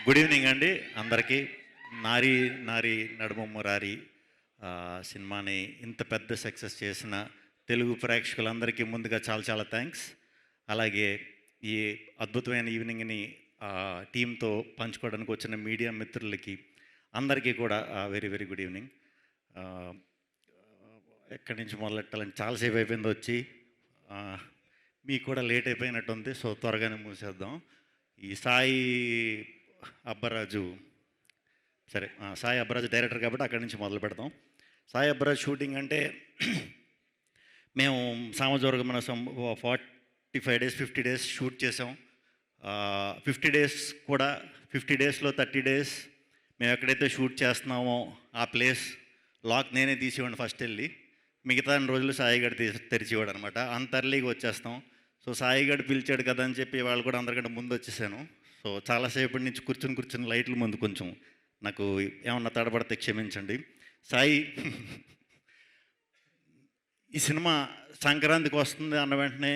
Good evening అండి అందరికీ. నారి నారి నడుమ మురారి సినిమాని ఇంత పెద్ద సక్సెస్ చేసిన తెలుగు ప్రేక్షకులందరికీ ముందుగా చాలా చాలా థ్యాంక్స్. అలాగే ఈ అద్భుతమైన ఈవినింగ్ని టీంతో పంచుకోవడానికి వచ్చిన మీడియా మిత్రులకి అందరికీ కూడా వెరీ వెరీ గుడ్ ఈవినింగ్. ఎక్కడి నుంచి మొదలెట్టాలని చాలాసేపు అయిపోయింది వచ్చి, మీకు కూడా లేట్ అయిపోయినట్టుంది. సో త్వరగానే మూసేద్దాం. ఈ సాయి అబ్బరాజు సాయి అబ్బరాజు డైరెక్టర్ కాబట్టి అక్కడి నుంచి మొదలు పెడతాం. సాయి అబ్బరాజు షూటింగ్ అంటే మేము సామజోర్గమన 45 days 50 days షూట్ చేసాం. 50 days కూడా 50 daysలో 30 days మేము ఎక్కడైతే షూట్ చేస్తున్నామో ఆ ప్లేస్ లాక్ నేనే తీసేవాడిని ఫస్ట్ వెళ్ళి. మిగతా రోజులు సాయిగడ్ తెరిచేవాడు అనమాట. అంత అర్లీగా వచ్చేస్తాం. సో సాయిగడ్ పిలిచాడు కదా అని చెప్పి వాళ్ళు కూడా అందరికంటే ముందు వచ్చేసాను. సో చాలాసేపటి నుంచి కూర్చుని లైట్ల ముందు కొంచెం నాకు ఏమన్నా తడబడితే క్షమించండి. సాయి ఈ సినిమా సంక్రాంతికి వస్తుంది అన్న వెంటనే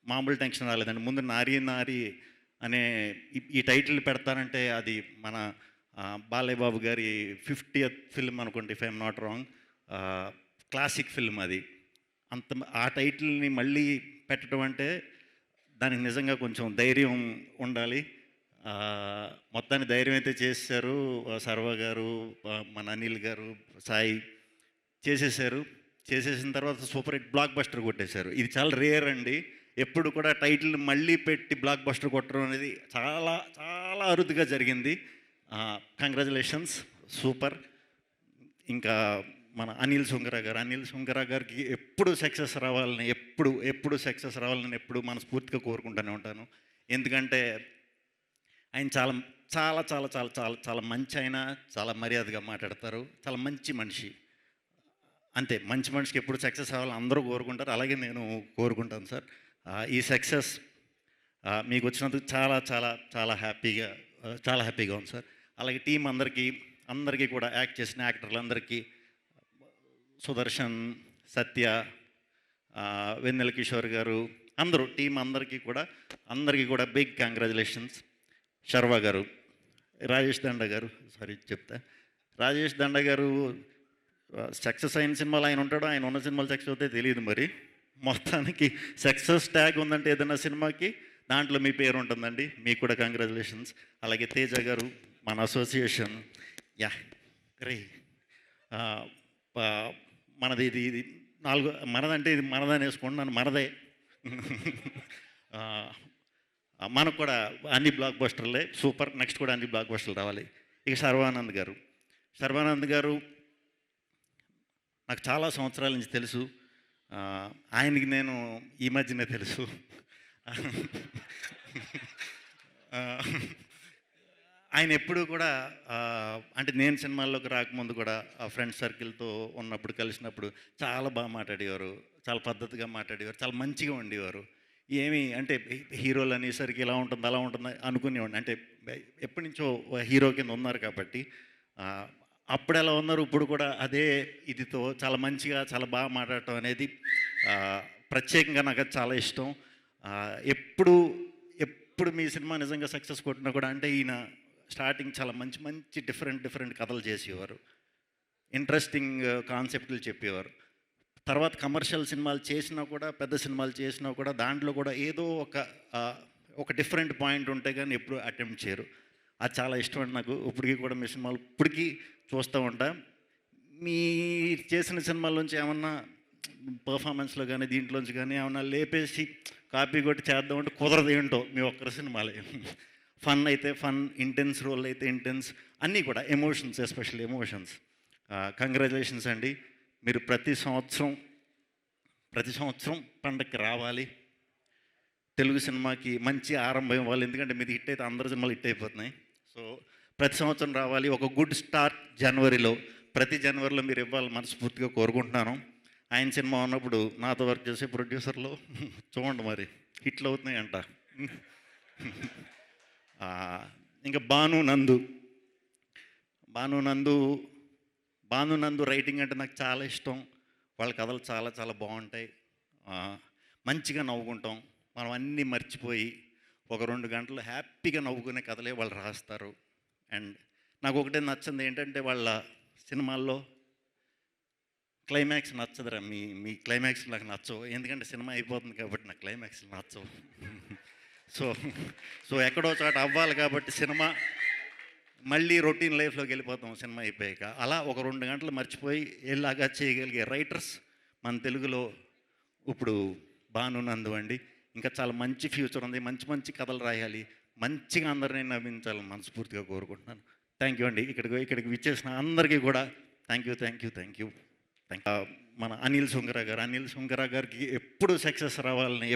మామూలు టెన్షన్ రాలేదండి. ముందు నారి నారి అనే ఈ టైటిల్ పెడతానంటే అది మన బాలయ్య బాబు గారి 50th ఫిల్మ్ అనుకోండి, if I'm not wrong. Classic film అది. ఆ టైటిల్ని మళ్ళీ పెట్టడం అంటే దానికి నిజంగా కొంచెం ధైర్యం ఉండాలి. మొత్తాన్ని ధైర్యం అయితే చేశారు సర్వ గారు, మన అనిల్ గారు, సాయి చేసేసారు. చేసేసిన తర్వాత సూపర్ హిట్ బ్లాక్ బస్టర్ కొట్టేశారు. ఇది చాలా రేర్ అండి. ఎప్పుడు కూడా టైటిల్ మళ్ళీ పెట్టి బ్లాక్ బస్టర్ కొట్టడం అనేది చాలా చాలా అరుదుగా జరిగింది. Congratulations, super. ఇంకా మన అనిల్ సుంకర గారికి ఎప్పుడు సక్సెస్ రావాలని ఎప్పుడు మనస్ఫూర్తిగా కోరుకుంటూనే ఉంటాను. ఎందుకంటే ఆయన చాలా చాలా చాలా చాలా చాలా చాలా మంచి, ఆయన చాలా మర్యాదగా మాట్లాడతారు, చాలా మంచి మనిషి. అంతే, మంచి మనిషికి ఎప్పుడు సక్సెస్ అవ్వాలని అందరూ కోరుకుంటారు. అలాగే నేను కోరుకుంటాను సార్. ఈ సక్సెస్ మీకు వచ్చినందుకు చాలా చాలా చాలా హ్యాపీగా ఉంది సార్. అలాగే టీం అందరికీ కూడా యాక్ట్ చేసిన యాక్టర్లందరికీ, సుదర్శన్, సత్య, వెన్నెల కిషోర్ గారు, అందరూ టీం అందరికీ కూడా బిగ్ కంగ్రాచులేషన్స్. శర్వా గారు, రాజేష్ దండ గారు సక్సెస్ అయిన సినిమాలు ఆయన ఉంటాడో, ఆయన ఉన్న సినిమాలు సక్సెస్ అవుతాయి తెలియదు. మరి మొత్తానికి సక్సెస్ ట్యాగ్ ఉందంటే ఏదైనా సినిమాకి దాంట్లో మీ పేరు ఉంటుందండి. మీకు కూడా కంగ్రాచులేషన్స్. అలాగే తేజ గారు, మన అసోసియేషన్, గ్రే మనది ఇది మనదంటే ఇది మనదని వేసుకోండి, నన్ను మనదే. మనకు కూడా అన్ని బ్లాక్ బస్టర్లే, సూపర్. నెక్స్ట్ కూడా అన్ని బ్లాక్ బస్టర్లు రావాలి. ఇక శర్వానంద్ గారు నాకు చాలా సంవత్సరాల నుంచి తెలుసు. ఆయనకి నేను ఈ మధ్యనే తెలుసు. ఆయన ఎప్పుడు కూడా అంటే నేను సినిమాల్లోకి రాకముందు కూడా ఫ్రెండ్ సర్కిల్తో ఉన్నప్పుడు కలిసినప్పుడు చాలా బాగా మాట్లాడేవారు, చాలా పద్ధతిగా మాట్లాడేవారు, చాలా మంచిగా ఉండేవారు. ఏమి అంటే హీరోలు అనేసరికి ఇలా ఉంటుంది అలా ఉంటుంది అనుకునేవాడిని. అంటే ఎప్పటి నుంచో హీరో కింద ఉన్నారు కాబట్టి అప్పుడు ఎలా ఉన్నారు, ఇప్పుడు కూడా అదే ఇదితో చాలా మంచిగా చాలా బాగా మాట్లాడటం అనేది ప్రత్యేకంగా నాకు అది చాలా ఇష్టం. ఎప్పుడు మీ సినిమా నిజంగా సక్సెస్ కొట్టినా కూడా అంటే ఈయన స్టార్టింగ్ చాలా మంచి డిఫరెంట్ కథలు చేసేవారు, ఇంట్రెస్టింగ్ కాన్సెప్ట్లు చెప్పేవారు. తర్వాత కమర్షియల్ సినిమాలు చేసినా కూడా, పెద్ద సినిమాలు చేసినా కూడా దాంట్లో కూడా ఏదో ఒక డిఫరెంట్ పాయింట్ ఉంటే కానీ ఎప్పుడు అటెంప్ట్ చేయరు. అది చాలా ఇష్టం అండి నాకు. ఇప్పటికీ కూడా మీ సినిమాలు ఇప్పటికీ చూస్తూ ఉంటా. మీ చేసిన సినిమాల్లోంచి ఏమన్నా పర్ఫార్మెన్స్లో కానీ దీంట్లోంచి కానీ ఏమన్నా లేపేసి కాపీ కొట్టి చేద్దామంటే కుదరదు. ఏంటో మీ ఒక్కరి సినిమాలే. ఫన్ అయితే ఫన్, ఇంటెన్స్ రోల్ అయితే ఇంటెన్స్, అన్నీ కూడా ఎమోషన్స్, ఎస్పెషల్లీ ఎమోషన్స్. కంగ్రాచులేషన్స్ అండి. మీరు ప్రతి సంవత్సరం పండగకి రావాలి, తెలుగు సినిమాకి మంచి ఆరంభం ఇవ్వాలి. ఎందుకంటే మీది హిట్ అయితే అందరి సినిమాలు హిట్ అయిపోతున్నాయి. సో ప్రతి సంవత్సరం రావాలి. ఒక గుడ్ స్టార్ట్ ప్రతి జనవరిలో మీరు ఇవ్వాలి మనస్ఫూర్తిగా కోరుకుంటున్నాను. ఆయన సినిమా ఉన్నప్పుడు నాతో వర్క్ చేసే ప్రొడ్యూసర్లు చూడండి మరి హిట్లు అవుతున్నాయంట. ఇంకా భానునందు రైటింగ్ అంటే నాకు చాలా ఇష్టం. వాళ్ళ కథలు చాలా చాలా బాగుంటాయి. మంచిగా నవ్వుకుంటాం. మనం అన్నీ మర్చిపోయి ఒక 2 గంటలు హ్యాపీగా నవ్వుకునే కథలే వాళ్ళు రాస్తారు. అండ్ నాకు ఒకటే నచ్చింది ఏంటంటే వాళ్ళ సినిమాల్లో క్లైమాక్స్ నచ్చదురా. మీ మీ క్లైమాక్స్ నాకు నచ్చవు. ఎందుకంటే సినిమా అయిపోతుంది కాబట్టి నాకు క్లైమాక్స్లు నచ్చవు. సో సో ఎక్కడో చోట అవ్వాలి కాబట్టి సినిమా మళ్ళీ రొటీన్ లైఫ్లోకి వెళ్ళిపోతాం సినిమా అయిపోయాక. అలా ఒక 2 గంటలు మర్చిపోయి ఎలాగా చేయగలిగే రైటర్స్ మన తెలుగులో ఇప్పుడు భాను నందు అండి. ఇంకా చాలా మంచి ఫ్యూచర్ ఉంది. మంచి మంచి కథలు రాయాలి, మంచిగా అందరినీ నవ్వించాలని మనస్ఫూర్తిగా కోరుకుంటున్నాను. థ్యాంక్ యూ అండి. ఇక్కడికి విచ్చేసిన అందరికీ కూడా thank you, thank you, thank you. మన అనిల్ సుంకర గారికి ఎప్పుడు సక్సెస్ రావాలని,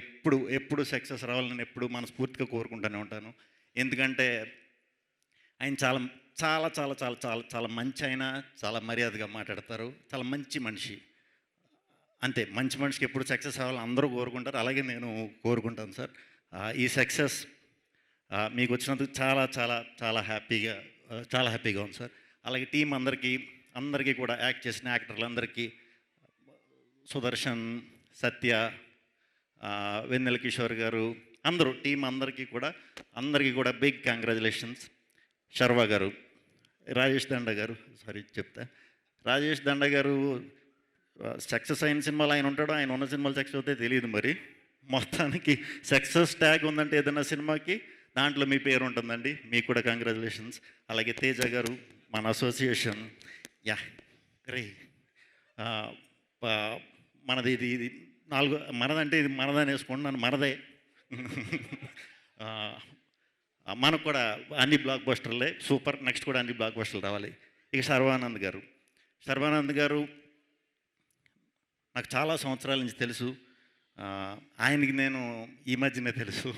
ఎప్పుడు సక్సెస్ రావాలని ఎప్పుడు మనస్ఫూర్తిగా కోరుకుంటూనే ఉంటాను. ఎందుకంటే ఆయన చాలా చాలా చాలా చాలా చాలా చాలా మంచి, ఆయన చాలా మర్యాదగా మాట్లాడతారు, చాలా మంచి మనిషి. అంతే, మంచి మనిషికి ఎప్పుడు సక్సెస్ అవ్వాలని అందరూ కోరుకుంటారు, అలాగే నేను కోరుకుంటాను సార్. ఈ సక్సెస్ మీకు వచ్చినందుకు చాలా చాలా చాలా హ్యాపీగా ఉంది సార్. అలాగే టీం అందరికీ కూడా యాక్ట్ చేసిన యాక్టర్లందరికీ, సుదర్శన్, సత్య, వెన్నెల కిషోర్ గారు, అందరూ టీం అందరికీ కూడా బిగ్ కంగ్రాచులేషన్స్. శర్వా గారు, రాజేష్ దండ గారు సక్సెస్ అయిన సినిమాలు ఆయన ఉంటాడో, ఆయన ఉన్న సినిమాలు సక్సెస్ అవుతాయి తెలియదు. మరి మొత్తానికి సక్సెస్ ట్యాగ్ ఉందంటే ఏదైనా సినిమాకి దాంట్లో మీ పేరు ఉంటుందండి. మీకు కూడా కంగ్రాచులేషన్స్. అలాగే తేజ గారు, మన అసోసియేషన్, యా రే మనది ఇది మనదంటే ఇది మనదని వేసుకుంటున్నాను, మనదే. మనకు కూడా అన్ని బ్లాక్ బస్టర్లే, సూపర్. నెక్స్ట్ కూడా అన్ని బ్లాక్ బస్టర్లు రావాలి. ఇక శర్వానంద్ గారు నాకు చాలా సంవత్సరాల నుంచి తెలుసు. ఆయనకి నేను ఈ మధ్యనే తెలుసు.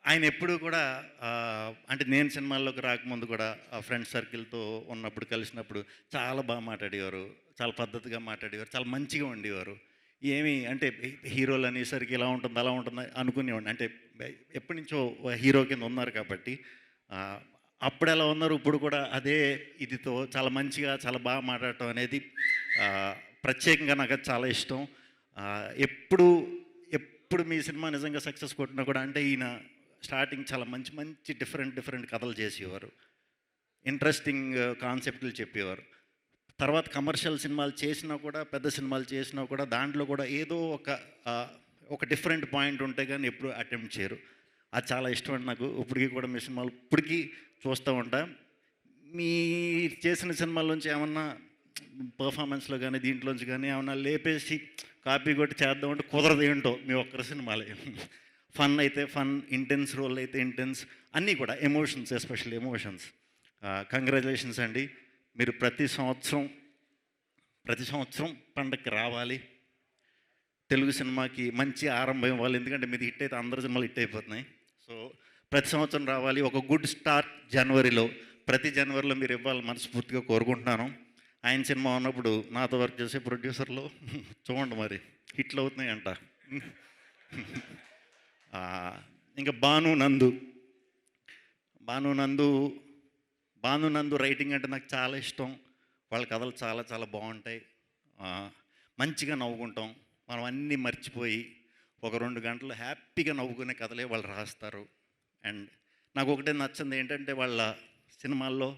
ఆయన ఎప్పుడూ కూడా అంటే నేను సినిమాల్లోకి రాకముందు కూడా ఫ్రెండ్ సర్కిల్తో ఉన్నప్పుడు కలిసినప్పుడు చాలా బాగా మాట్లాడేవారు, చాలా పద్ధతిగా మాట్లాడేవారు, చాలా మంచిగా ఉండేవారు. ఏమి అంటే హీరోలు అనేసరికి ఇలా ఉంటుంది అలా ఉంటుంది అనుకునేవాడిని. అంటే ఎప్పటి నుంచో హీరో కింద ఉన్నారు కాబట్టి అప్పుడు ఎలా ఉన్నారు, ఇప్పుడు కూడా అదే ఇదితో చాలా మంచిగా చాలా బాగా మాట్లాడటం అనేది ప్రత్యేకంగా నాకు అది చాలా ఇష్టం. ఎప్పుడు మీ సినిమా నిజంగా సక్సెస్ కొట్టినా కూడా అంటే ఈయన స్టార్టింగ్ చాలా మంచి డిఫరెంట్ కథలు చేసేవారు, ఇంట్రెస్టింగ్ కాన్సెప్ట్లు చెప్పేవారు. తర్వాత కమర్షియల్ సినిమాలు చేసినా కూడా, పెద్ద సినిమాలు చేసినా కూడా దాంట్లో కూడా ఏదో ఒక డిఫరెంట్ పాయింట్ ఉంటే కానీ ఎప్పుడు అటెంప్ట్ చేయరు. అది చాలా ఇష్టం అండి నాకు. ఇప్పటికీ కూడా మీ సినిమాలు ఇప్పటికీ చూస్తూ ఉంటా. మీ చేసిన సినిమాల్లోంచి ఏమన్నా పర్ఫార్మెన్స్లో కానీ దీంట్లోంచి కానీ ఏమన్నా లేపేసి కాపీ కొట్టి చేద్దామంటే కుదరదు. ఏంటో మీ ఒక్కరి సినిమాలే. ఫన్ అయితే ఫన్, ఇంటెన్స్ రోల్ అయితే ఇంటెన్స్, అన్నీ కూడా ఎమోషన్స్, ఎస్పెషల్లీ ఎమోషన్స్. కంగ్రాచులేషన్స్ అండి. మీరు ప్రతి సంవత్సరం పండగకి రావాలి, తెలుగు సినిమాకి మంచి ఆరంభం ఇవ్వాలి. ఎందుకంటే మీది హిట్ అయితే అందరి సినిమాలు హిట్ అయిపోతున్నాయి. సో ప్రతి సంవత్సరం రావాలి, ఒక గుడ్ స్టార్ట్ ప్రతి జనవరిలో మీరు ఇవ్వాలని మనస్ఫూర్తిగా కోరుకుంటున్నాను. ఆయన సినిమా ఉన్నప్పుడు నాతో వర్క్ చేసే ప్రొడ్యూసర్లు చూడండి మరి హిట్లు అవుతున్నాయి అంట. ఇంకా భాను నందు రైటింగ్ అంటే నాకు చాలా ఇష్టం. వాళ్ళ కథలు చాలా చాలా బాగుంటాయి. మంచిగా నవ్వుకుంటాం, మనం అన్నీ మర్చిపోయి ఒక 2 గంటలు హ్యాపీగా నవ్వుకునే కథలే వాళ్ళు రాస్తారు. అండ్ నాకు ఒకటే నచ్చింది ఏంటంటే వాళ్ళ సినిమాల్లో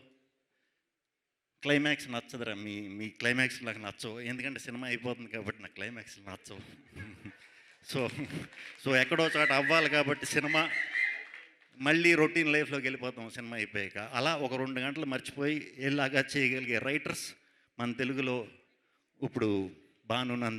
క్లైమాక్స్ నచ్చదురా. మీ క్లైమాక్స్ నాకు నచ్చవు. ఎందుకంటే సినిమా అయిపోతుంది కాబట్టి నాకు క్లైమాక్స్ నచ్చవు. సో ఎక్కడో చోట అవ్వాలి కాబట్టి సినిమా మళ్ళీ రొటీన్ లైఫ్లోకి వెళ్ళిపోతాం సినిమా అయిపోయాక. అలా ఒక 2 గంటలు మర్చిపోయి ఎలాగా చేయగలిగే రైటర్స్ మన తెలుగులో ఇప్పుడు భాను నందు